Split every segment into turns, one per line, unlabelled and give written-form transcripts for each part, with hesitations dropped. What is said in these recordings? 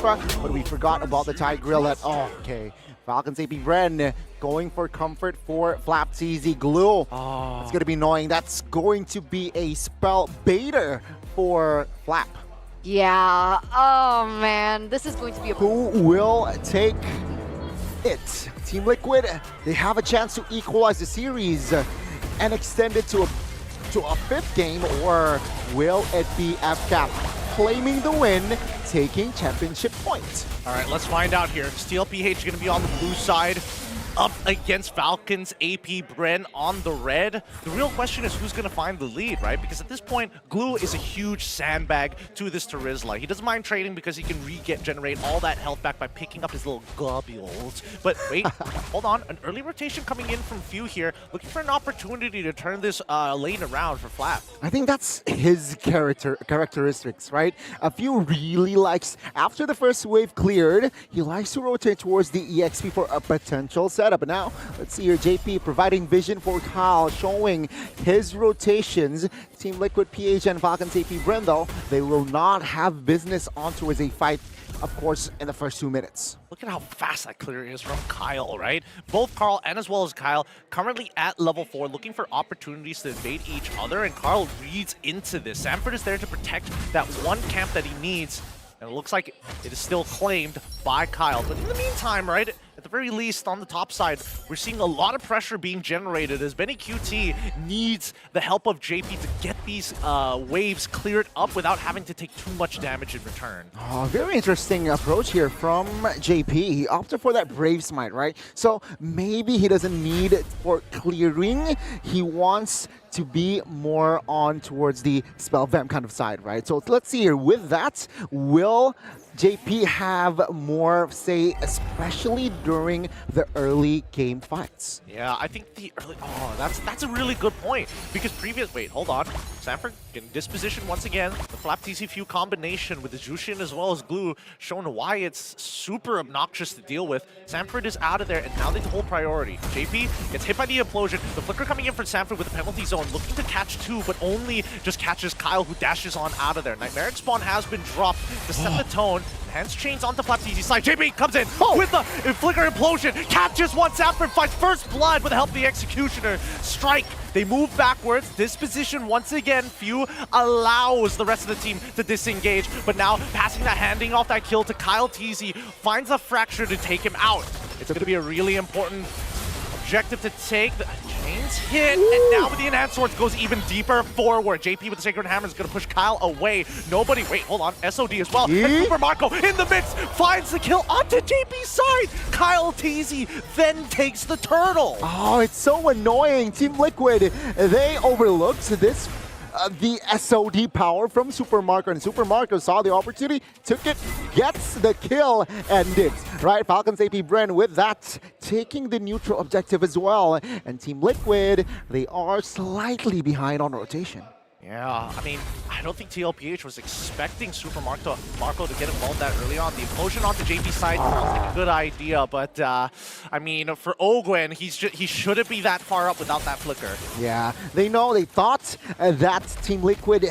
extra, but we forgot about the Thai grill that, oh, okay. Falcons APBREN going for comfort for FLAP Glue.
Oh.
It's going to be annoying. That's going to be a spell baiter for Flap.
Yeah, oh man, this is going to be a...
Who will take it? Team Liquid, they have a chance to equalize the series and extend it to a fifth game, or will it be FCAP claiming the win, taking championship points?
All right, let's find out here. TLPH going to be on the blue side, up against Falcons APBREN on the red. The real question is who's going to find the lead, right? Because at this point, Glue is a huge sandbag to this Terizla. He doesn't mind trading because he can generate all that health back by picking up his little globules. But wait, hold on. An early rotation coming in from Few here, looking for an opportunity to turn this lane around for Flap.
I think that's his characteristics, right? A Few really likes, after the first wave cleared, he likes to rotate towards the EXP for a potential setup. But now, let's see here, JP providing vision for Kyle, showing his rotations. Team Liquid, PH, and Falcons APBREN, though, they will not have business on towards a fight, of course, in the first 2 minutes.
Look at how fast that clear is from Kyle, right? Both Carl and as well as Kyle currently at level 4, looking for opportunities to invade each other, and Carl reads into this. Sanford is there to protect that one camp that he needs, and it looks like it is still claimed by Kyle. But in the meantime, right, at the very least, on the top side, we're seeing a lot of pressure being generated as BennyQT needs the help of JP to get these waves cleared up without having to take too much damage in return.
Oh, very interesting approach here from JP. He opted for that Brave Smite, right? So maybe he doesn't need it for clearing. He wants to be more on towards the spell vamp kind of side, right? So let's see here. With that, will JP have more say, especially during the early game fights?
Yeah, I think the early... Oh, that's a really good point. Because wait, hold on. Sanford getting disposition once again. The Flap TC Few combination with the Jushin as well as Glue showing why it's super obnoxious to deal with. Sanford is out of there, and now they hold priority. JP gets hit by the implosion. The flicker coming in from Sanford with the penalty zone, looking to catch 2, but only just catches Kyle, who dashes on out of there. Nightmaric Spawn has been dropped to set the tone. Hands chains onto Flap TC side. JP comes in with the flicker implosion. Catches one. Sanford finds first blood with the help of the Executioner. Strike. They move backwards. This position once again. Few allows the rest of the team to disengage. But now passing that, handing off that kill to Kyle TZ. Finds a fracture to take him out. It's going to be a really important objective to take. The chains hit, and now with the enhanced swords goes even deeper forward. JP with the Sacred Hammer is going to push Kyle away. Nobody, wait, hold on, SOD as well. And Super Marco in the mix finds the kill onto JP's side. Kyle TZ then takes the turtle.
Oh, it's so annoying. Team Liquid, they overlooked this. The SOD power from Super Marco, and Super Marco saw the opportunity, took it, gets the kill, and dips. Right, Falcons APBREN with that, taking the neutral objective as well. And Team Liquid, they are slightly behind on rotation.
Yeah, I mean, I don't think TLPH was expecting Super Marco to get involved that early on. The implosion onto JP's side sounds like a good idea, but I mean, for Ogwen, he shouldn't be that far up without that flicker.
Yeah, they thought that Team Liquid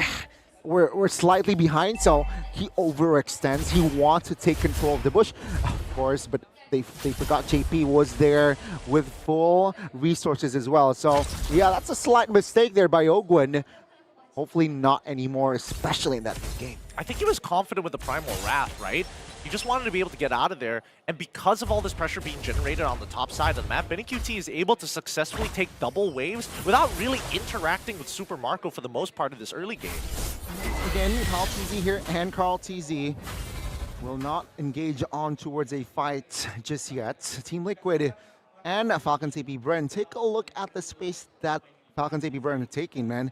were slightly behind, so he overextends. He wants to take control of the bush, of course, but they forgot JP was there with full resources as well. So yeah, that's a slight mistake there by Ogwen. Hopefully not anymore, especially in that game.
I think he was confident with the Primal Wrath, right? He just wanted to be able to get out of there, and because of all this pressure being generated on the top side of the map, BennyQT is able to successfully take double waves without really interacting with Super Marco for the most part of this early game.
Again, Carl TZ here, and Carl TZ will not engage on towards a fight just yet. Team Liquid and Falcons APBREN, take a look at the space that Falcons APBREN are taking, man.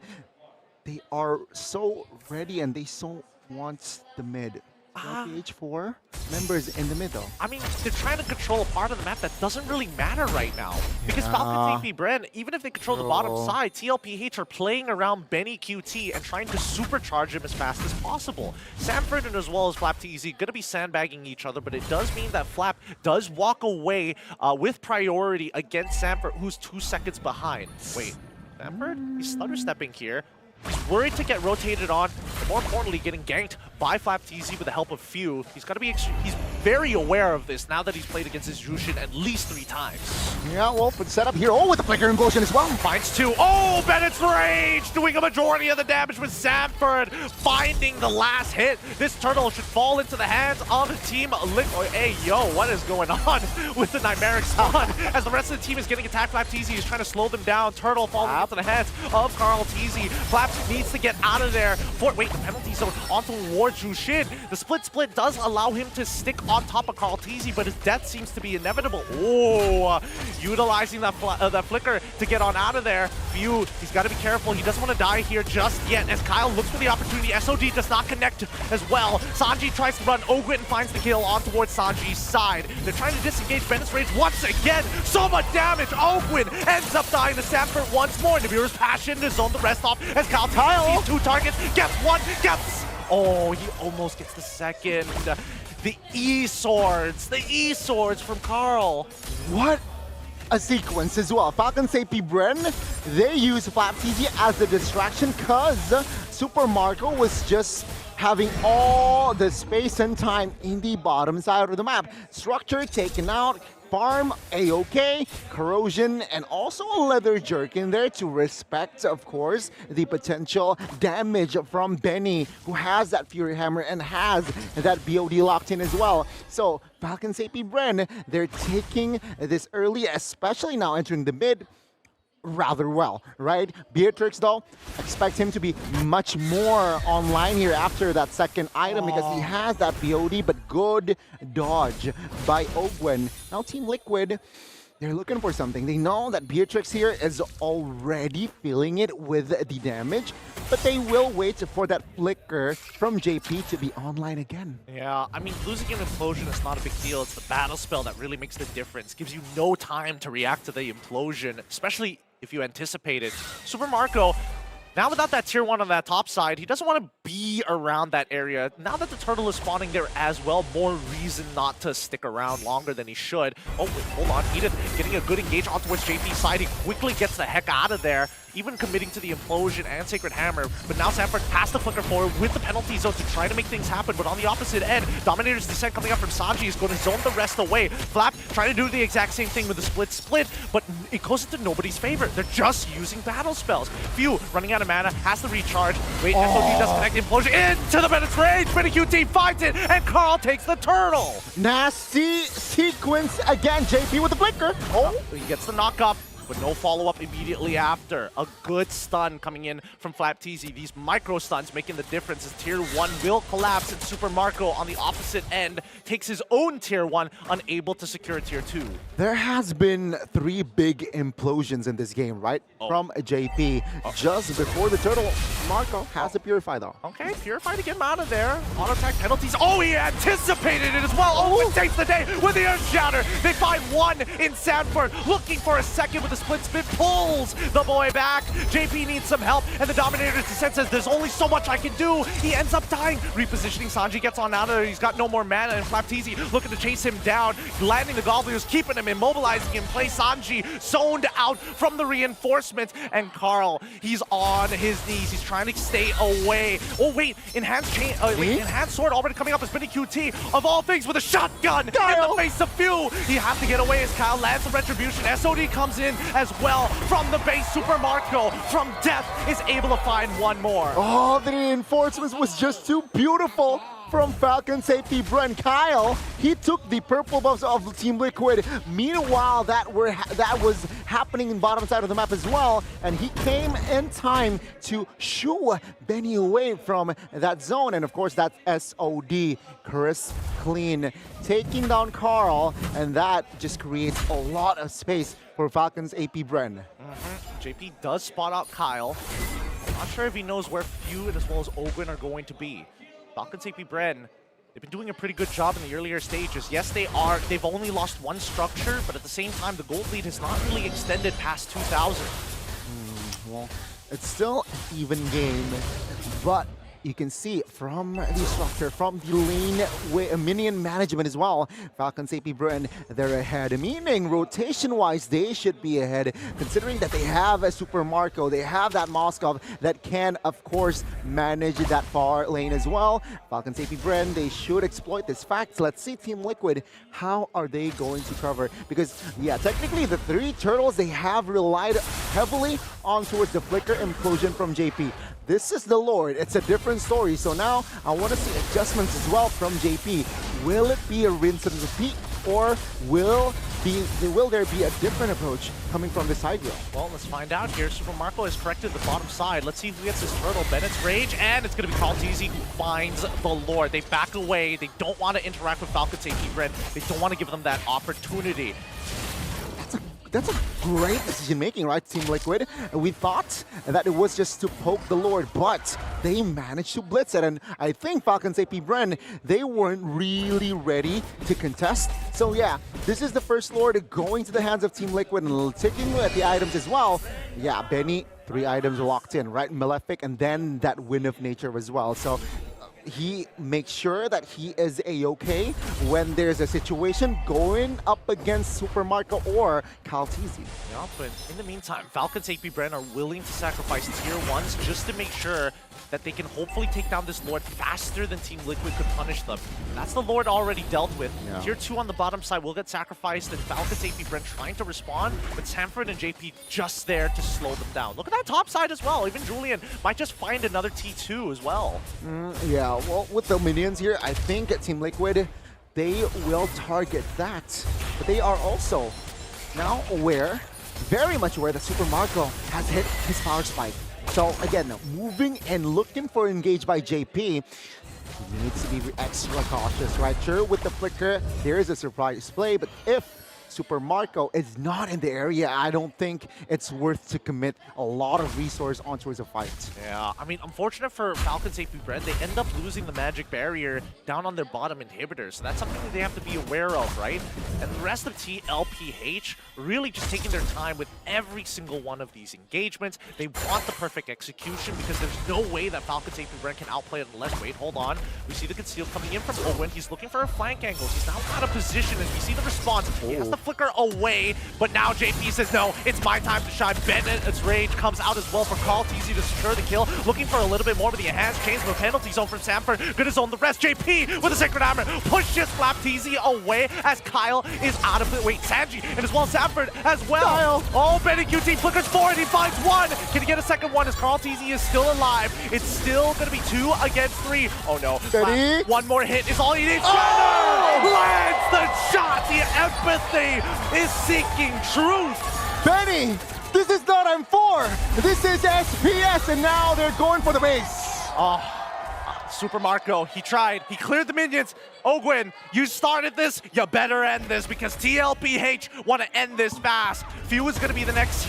They are so ready and they so want the mid. TLPH members in the middle.
I mean, they're trying to control a part of the map that doesn't really matter right now. Because Falcons APBREN, even if they control the bottom side, TLPH are playing around BennyQT and trying to supercharge him as fast as possible. Sanford and as well as Flap TZ going to be sandbagging each other, but it does mean that Flap does walk away with priority against Sanford, who's 2 seconds behind. Wait, Sanford? He's stutter stepping here. He's worried to get rotated on, but more importantly, getting ganked by FlapTZ with the help of Few. He's got to be he's very aware of this now that he's played against his Jushin at least 3 times.
Yeah, well, but set up here. Oh, with the flicker implosion as well.
Finds 2. Oh, Bennett's Rage doing a majority of the damage with Sanford finding the last hit. This turtle should fall into the hands of Team Liquid. Hey, yo, what is going on with the Nightmaric Spawn? As the rest of the team is getting attacked, FlapTZ is trying to slow them down. Turtle falling into the hands of Carl TZ. Flap needs to get out of there. Wait, the penalty zone onto Ward Jushin. The split does allow him to stick on top of Carl TZ, but his death seems to be inevitable. Oh, utilizing that flicker to get on out of there. Few, he's got to be careful. He doesn't want to die here just yet. As Kyle looks for the opportunity, SOD does not connect as well. Sanji tries to run. Ogwin finds the kill on towards Sanji's side. They're trying to disengage Bennett's Rage once again. So much damage. Ogwin ends up dying to Sanford once more. Navir's Passion to zone the rest off as Kyle sees 2 targets, gets 1, gets... Oh, he almost gets the second. The E-swords from Carl.
What a sequence as well. FALCONS APBREN, they use FlapTZ as the distraction because Super Marco was just having all the space and time in the bottom side of the map. Structure taken out, farm A-OK, corrosion, and also a leather jerk in there to respect, of course, the potential damage from Benny, who has that Fury Hammer and has that BOD locked in as well. So FALCONS APBREN, they're taking this early, especially now entering the mid, rather well, right? Beatrix, though, expect him to be much more online here after that second item because he has that BOD, but good dodge by Ogwen. Now Team Liquid, they're looking for something. They know that Beatrix here is already feeling it with the damage, but they will wait for that flicker from JP to be online again.
Yeah, I mean, losing an implosion is not a big deal. It's the battle spell that really makes the difference. Gives you no time to react to the implosion, especially if you anticipate it. Super Marco, now without that tier 1 on that top side, he doesn't want to be around that area. Now that the turtle is spawning there as well, more reason not to stick around longer than he should. Oh, wait, hold on. Edith getting a good engage on towards JP's side. He quickly gets the heck out of there, even committing to the implosion and Sacred Hammer. But now Sanford has to flicker forward with the penalty zone to try to make things happen. But on the opposite end, Dominator's Descent coming up from Sanji is going to zone the rest away. Flap trying to do the exact same thing with the split, but it goes into nobody's favor. They're just using battle spells. Few running out of mana, has to recharge. Wait, SOD does connect implosion into the Bennett's Rage. Benny QT finds it, and Carl takes the turtle.
Nasty sequence again. JP with the flicker. Oh,
He gets the knock up, but no follow-up immediately after. A good stun coming in from FlapTZ. These micro stuns making the difference as Tier 1 will collapse, and Super Marco on the opposite end takes his own Tier 1, unable to secure Tier 2.
there has been 3 big implosions in this game, right? From JP. Just before the turtle, Marco has to purify though.
Okay, Purify to get him out of there. Auto attack penalties. Oh, he anticipated it as well. Oh, it takes the day with the Earth Shatter. They find 1 in Sanford, looking for a second with a split spin, pulls the boy back. JP needs some help, and the Dominator's Descent says, there's only so much I can do. He ends up dying. Repositioning, Sanji gets on out of there. He's got no more mana, and FlapTZ looking to chase him down, landing the Gobblers, keeping him immobilizing in place. Sanji zoned out from the reinforcements, and Carl, he's on his knees. He's trying to stay away. Oh, wait, Enhanced Sword already coming up as Benny QT, of all things, with a shotgun in the face of Few. He has to get away as Kyle lands the Retribution. SOD comes in as well from the base. Super Marco from death is able to find 1 more.
Oh, the reinforcements was just too beautiful from FALCONS APBREN. Kyle, he took the purple buffs of Team Liquid. Meanwhile, that was happening in bottom side of the map as well, and he came in time to shoo Benny away from that zone. And of course, that's SOD, crisp, clean, taking down Carl, and that just creates a lot of space for FALCONS APBREN.
JP does spot out Kyle. Not sure if he knows where Few as well as Ogwen are going to be. FALCONS APBREN, they've been doing a pretty good job in the earlier stages. Yes, they've only lost 1 structure, but at the same time, the gold lead has not really extended past 2,000.
Well, it's still an even game, but you can see from the structure, from the lane minion management as well, Falcons APBREN, they're ahead. Meaning, rotation-wise, they should be ahead, considering that they have a Super Marco, they have that Moskov that can, of course, manage that far lane as well. Falcons APBREN, they should exploit this fact. Let's see Team Liquid, how are they going to cover? Because, yeah, technically the three turtles, they have relied heavily on towards the Flicker implosion from JP. This is the Lord. It's a different story. So now I want to see adjustments as well from JP. Will it be a rinse and repeat, or will there be a different approach coming from the side row?
Well, let's find out here. Super Marco is corrected the bottom side. Let's see who gets this turtle. Bennett's Rage, and it's going to be Kaltizi who finds the Lord. They back away. They don't want to interact with Falcons APBREN. They don't want to give them that opportunity.
That's a great decision making, right, Team Liquid? We thought that it was just to poke the Lord, but they managed to blitz it. And I think Falcons APBREN, they weren't really ready to contest. So yeah, this is the first Lord going to the hands of Team Liquid and taking at the items as well. Yeah, Benny, 3 items locked in, right? Malefic, and then that Wind of Nature as well. So he makes sure that he is a-okay when there's a situation going up against Super Marco or Kaltizi.
Yeah, but in the meantime, Falcons APBREN are willing to sacrifice tier 1s just to make sure that they can hopefully take down this Lord faster than Team Liquid could punish them. That's the Lord already dealt with. Yeah. Tier 2 on the bottom side will get sacrificed, and Falcons APBREN trying to respond, but Sanford and JP just there to slow them down. Look at that top side as well. Even Julian might just find another T2 as well.
Yeah, well, with the minions here, I think at Team Liquid, they will target that. But they are also now aware, very much aware that Super Marco has hit his power spike. So again, moving and looking for engage by JP, he needs to be extra cautious, right? Sure, with the Flicker, there is a surprise play, but if Super Marco is not in the area, I don't think it's worth to commit a lot of resource on towards a fight.
Yeah, I mean, unfortunate for Falcons APBREN, they end up losing the magic barrier down on their bottom inhibitor, so that's something that they have to be aware of, right? And the rest of TLPH really just taking their time with every single one of these engagements. They want the perfect execution because there's no way that Falcons APBREN can outplay it unless, wait, hold on. We see the conceal coming in from Owen. He's looking for a flank angle. He's now out of position, and we see the response. He has the Flicker away, but now JP says, no, it's my time to shine. Bennett's Rage comes out as well for Kaltizi to secure the kill. Looking for a little bit more with the enhanced chains, but penalty zone from Sanford. Gonna zone the rest. JP with a Sacred Hammer pushes FlapTZ away as Kyle is out of it. Wait, Sanji and as well Sanford as well.
Kyle.
Oh, Benny QT flickers 4 and he finds 1. Can he get a second one as KarlTZ is still alive? It's still gonna be 2 against 3. Oh no.
Benny.
One more hit is all he needs.
Oh!
Lands the shot. The empathy is seeking truth.
Benny, this is not M4. This is SPS, and now they're going for the base.
Oh, Super Marco, he tried. He cleared the minions. Ogwin, you started this. You better end this because TLPH want to end this fast. Few is going to be the next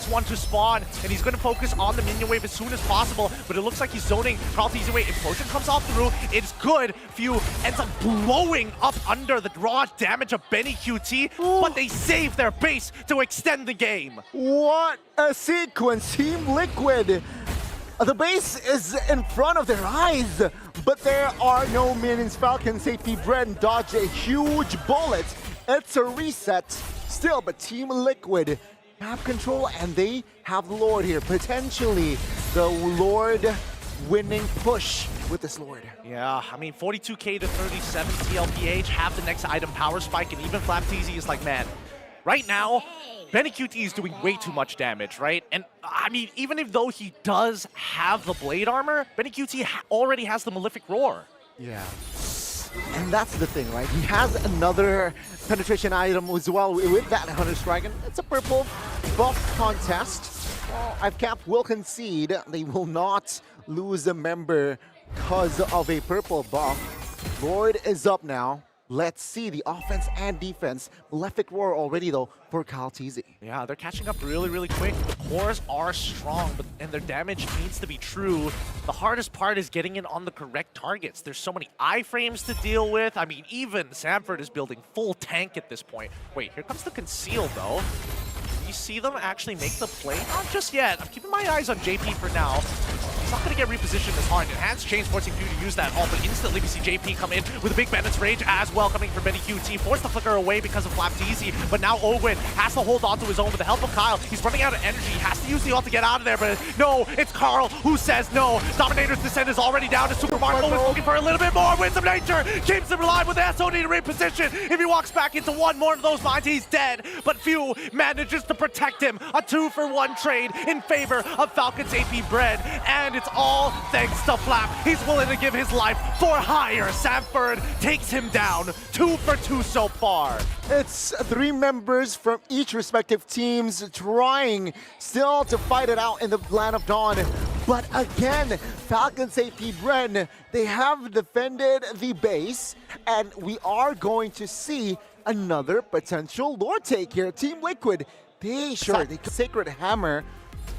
one to spawn, and he's going to focus on the minion wave as soon as possible. But it looks like he's zoning KarlTZ away. Implosion comes off through. It's good. Few ends up blowing up under the raw damage of Benny QT, but they save their base to extend the game.
What a sequence. Team Liquid. The base is in front of their eyes, but there are no minions. Falcons APBREN dodge a huge bullet. It's a reset still, but Team Liquid have control, and they have the Lord here. Potentially the Lord winning push with this Lord.
Yeah, I mean, 42k to 37 TLPH have the next item power spike, and even FlapTZ is like, man, right now, Benny QT is doing way too much damage, right? And I mean, even if though he does have the blade armor, Benny QT already has the Malefic Roar.
Yeah. And that's the thing, right? He has another penetration item as well with that Hunter's Dragon. It's a purple buff contest. Well, FCAP will concede. They will not lose a member because of a purple buff. Lord is up now. Let's see the offense and defense. Malefic Roar already, though, for KarlTZ.
Yeah, they're catching up really, really quick. The cores are strong, and their damage needs to be true. The hardest part is getting in on the correct targets. There's so many iframes to deal with. I mean, even Sanford is building full tank at this point. Wait, here comes the conceal, though. Do you see them actually make the play? Not just yet. I'm keeping my eyes on JP for now. He's not going to get repositioned as hard. Enhanced Chains forcing Few to use that ult, but instantly we see JP come in with a big Bandit's Rage as well, coming from Benny QT. Forced the flicker away because of FlapTZ, but now Owen has to hold on to his own with the help of Kyle. He's running out of energy. He has to use the ult to get out of there, but no, it's Carl who says no. Dominator's Descent is already down to Super Marco. Is looking for a little bit more. Winds of Nature keeps him alive with the SOD to reposition. If he walks back into one more of those mines, he's dead. But Few manages to protect him. A 2-for-1 trade in favor of Falcons APBREN, and it's all thanks to Flap. He's willing to give his life for hire. Sanford takes him down. 2 for 2 so far.
It's 3 members from each respective teams trying still to fight it out in the Land of Dawn. But again, Falcons APBREN, they have defended the base, and we are going to see another potential Lord take here. Team Liquid, they Sacred Hammer,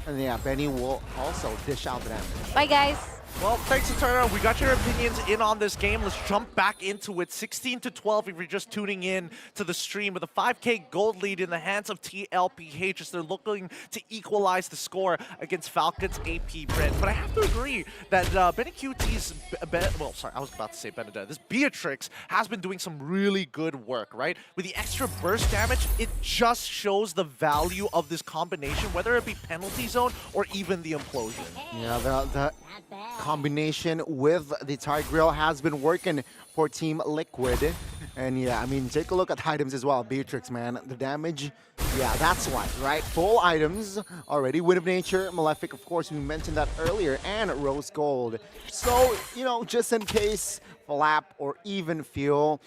and yeah, Benny will also dish out the damage.
Bye, guys.
Well, thanks to Turner. We got your opinions in on this game. Let's jump back into it. 16-12 if you're just tuning in to the stream, with a 5K gold lead in the hands of TLPH as they're looking to equalize the score against Falcons APBREN. But I have to agree that Benny QT's, well, sorry, I was about to say Benedetta. This Beatrix has been doing some really good work, right? With the extra burst damage, it just shows the value of this combination, whether it be penalty zone or even the implosion.
Yeah, the combination with the Tigreal has been working for Team Liquid. And yeah, I mean, take a look at items as well. Beatrix, man, the damage, yeah, that's why, right? Full items already. Wind of Nature, Malefic, of course, we mentioned that earlier, and Rose Gold. So, you know, just in case Flap or even Phil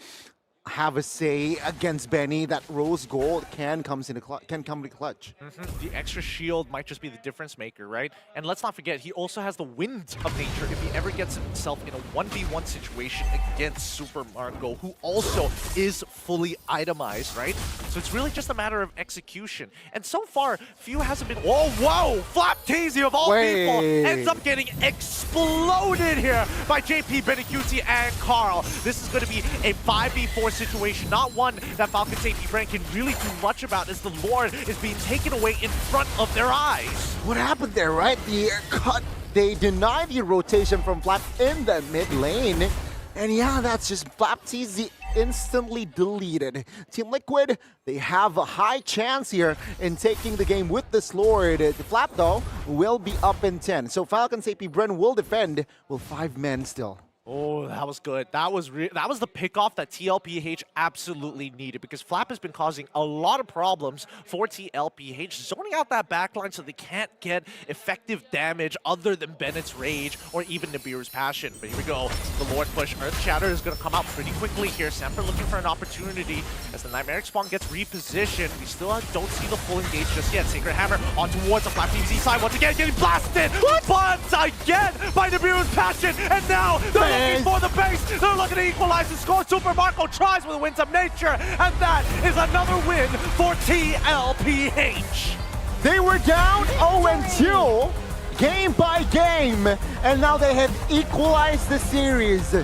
have a say against Benny, that Rose Gold can come to clutch.
The extra shield might just be the difference maker, right? And let's not forget, he also has the Wind of Nature if he ever gets himself in a 1v1 situation against Super Marco, who also is fully itemized, right? So it's really just a matter of execution. And so far, Few hasn't been... Oh, whoa! FlapTZ of all people ends up getting exploded here by JP, Benny QT, and Carl. This is going to be a 5v4 situation, not one that Falcons APBREN can really do much about, as the Lord is being taken away in front of their eyes.
What happened there, right? The cut, they deny the rotation from Flap in the mid lane. And yeah, that's just FlapTZ instantly deleted. Team Liquid, they have a high chance here in taking the game with this Lord. The Flap, though, will be up in 10. So Falcons APBREN will defend with 5 men still.
Oh, that was good. That was the pickoff that TLPH absolutely needed, because Flap has been causing a lot of problems for TLPH, zoning out that backline so they can't get effective damage other than Bennett's Rage or even Nibiru's Passion. But here we go. The Lord push. Earth Shatter is going to come out pretty quickly here. Sanford looking for an opportunity as the Nightmaric Spawn gets repositioned. We still don't see the full engage just yet. Sacred Hammer on towards the FlapTZ side once again, getting blasted once again by Nibiru's Passion, and now they're looking for the base. They're looking to equalize the score. Super Marco tries with the Winds of Nature, and that is another win for TLPH.
They were down 0-2 game by game, and now they have equalized the series.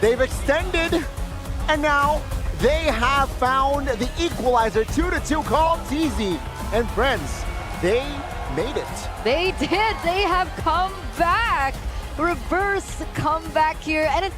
They've extended, and now they have found the equalizer. 2-2 called TZ and friends. They made it.
They did. They have come back. Reverse comeback here, and it's